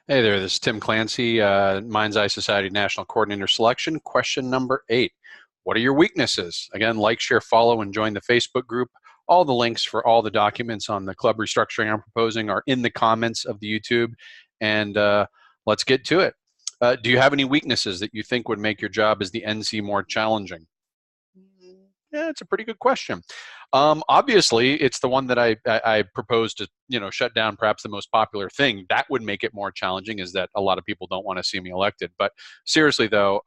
Hey there, this is Tim Clancy, Mind's Eye Society National Coordinator Selection. Question number 8. What are your weaknesses? Again, like, share, follow, and join the Facebook group. All the links for all the documents on the club restructuring I'm proposing are in the comments of the YouTube. And let's get to it. Do you have any weaknesses that you think would make your job as the NC more challenging? Yeah, it's a pretty good question. Obviously, it's the one that I propose to shut down perhaps the most popular thing. That would make it more challenging, is that a lot of people don't want to see me elected. But seriously, though,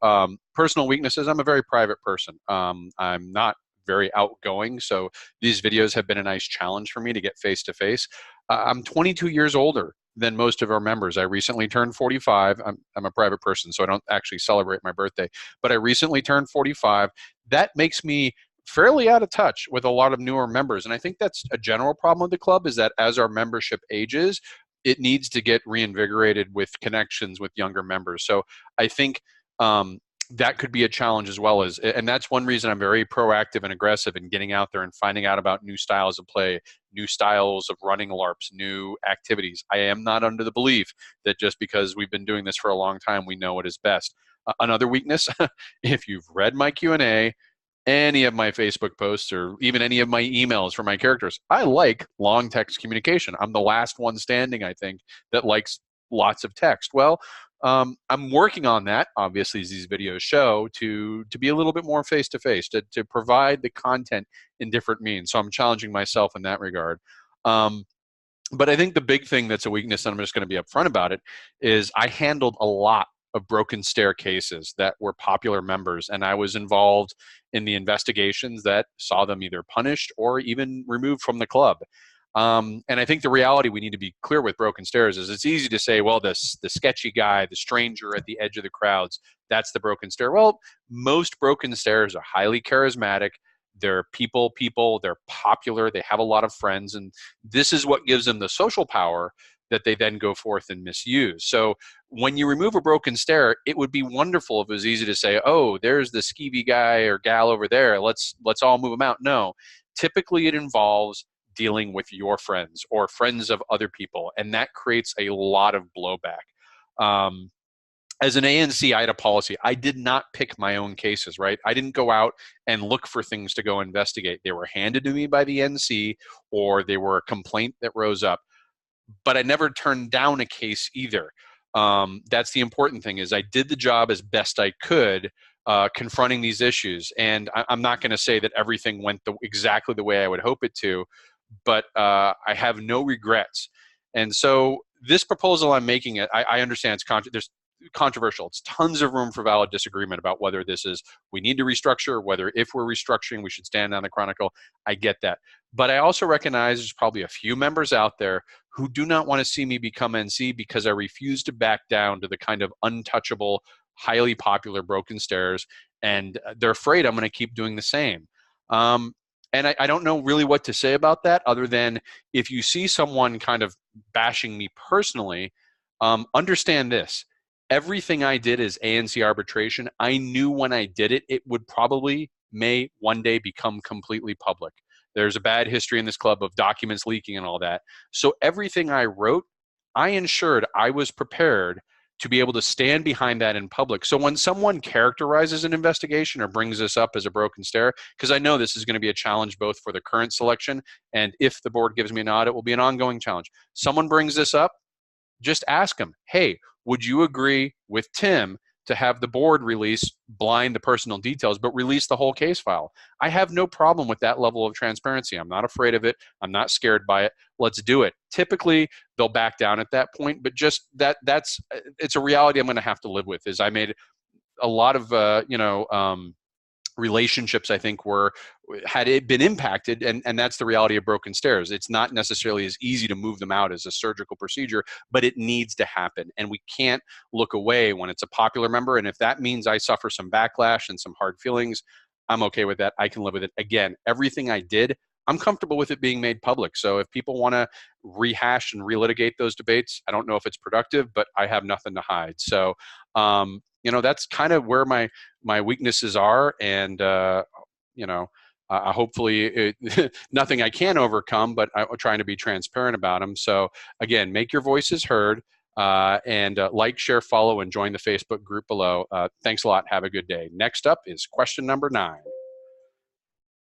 personal weaknesses, I'm a very private person. I'm not very outgoing, so these videos have been a nice challenge for me to get face to face. I'm 22 years older than most of our members. I recently turned 45. I'm a private person, so I don't actually celebrate my birthday, but I recently turned 45. That makes me fairly out of touch with a lot of newer members. And I think that's a general problem with the club, is that as our membership ages, it needs to get reinvigorated with connections with younger members. So I think that could be a challenge as well. And that's one reason I'm very proactive and aggressive in getting out there and finding out about new styles of play, new styles of running LARPs, new activities. I am not under the belief that just because we've been doing this for a long time, we know what is best. Another weakness, if you've read my Q&A, any of my Facebook posts, or even any of my emails for my characters, I like long text communication. I'm the last one standing, I think, that likes lots of text. Well, I'm working on that, obviously, as these videos show, to be a little bit more face to face, to provide the content in different means. So I'm challenging myself in that regard. But I think the big thing that's a weakness, and I'm just going to be upfront about it, is I handled a lot of broken stair cases that were popular members, and I was involved in the investigations that saw them either punished or even removed from the club. And I think the reality we need to be clear with broken stairs is it's easy to say, well, the sketchy guy, the stranger at the edge of the crowds, that's the broken stair. Well, most broken stairs are highly charismatic. They're people, they're popular, they have a lot of friends, and this is what gives them the social power that they then go forth and misuse. So when you remove a broken stair, it would be wonderful if it was easy to say, oh, there's the skeevy guy or gal over there, let's all move them out. No, typically it involves dealing with your friends or friends of other people, and that creates a lot of blowback. As an ANC, I had a policy. I did not pick my own cases, right? I didn't go out and look for things to go investigate. They were handed to me by the NC, or they were a complaint that rose up. But I never turned down a case either. That's the important thing, is I did the job as best I could, confronting these issues. And I'm not going to say that everything went exactly the way I would hope it to, but I have no regrets. And so this proposal I'm making, I understand there's controversial. It's tons of room for valid disagreement about whether this is, we need to restructure, whether if we're restructuring, we should stand on the Chronicle. I get that. But I also recognize there's probably a few members out there who do not want to see me become NC because I refuse to back down to the kind of untouchable, highly popular broken stairs, and they're afraid I'm going to keep doing the same. And I don't know really what to say about that, other than if you see someone kind of bashing me personally, understand this. Everything I did is ANC arbitration. I knew when I did it, it would probably may one day become completely public. There's a bad history in this club of documents leaking and all that. So everything I wrote, I ensured I was prepared to be able to stand behind that in public. So when someone characterizes an investigation or brings this up as a broken stair, because I know this is going to be a challenge both for the current selection, and if the board gives me an audit, it will be an ongoing challenge. Someone brings this up, just ask them, hey, would you agree with Tim to have the board release blind the personal details, but release the whole case file? I have no problem with that level of transparency. I'm not afraid of it. I'm not scared by it. Let's do it. Typically, they'll back down at that point, but just that's it's a reality I'm going to have to live with. Is I made a lot of relationships, I think, had it been impacted, and that's the reality of broken stairs. It's not necessarily as easy to move them out as a surgical procedure, but it needs to happen, and we can't look away when it's a popular member. And if that means I suffer some backlash and some hard feelings, I'm okay with that. I can live with it. Again, everything I did, I'm comfortable with it being made public. So if people want to rehash and relitigate those debates, I don't know if it's productive, but I have nothing to hide. So that's kind of where my weaknesses are, and hopefully nothing I can overcome, but I'm trying to be transparent about them. So again, make your voices heard. and like, share, follow, and join the Facebook group below. Thanks a lot. Have a good day. Next up is question number 9.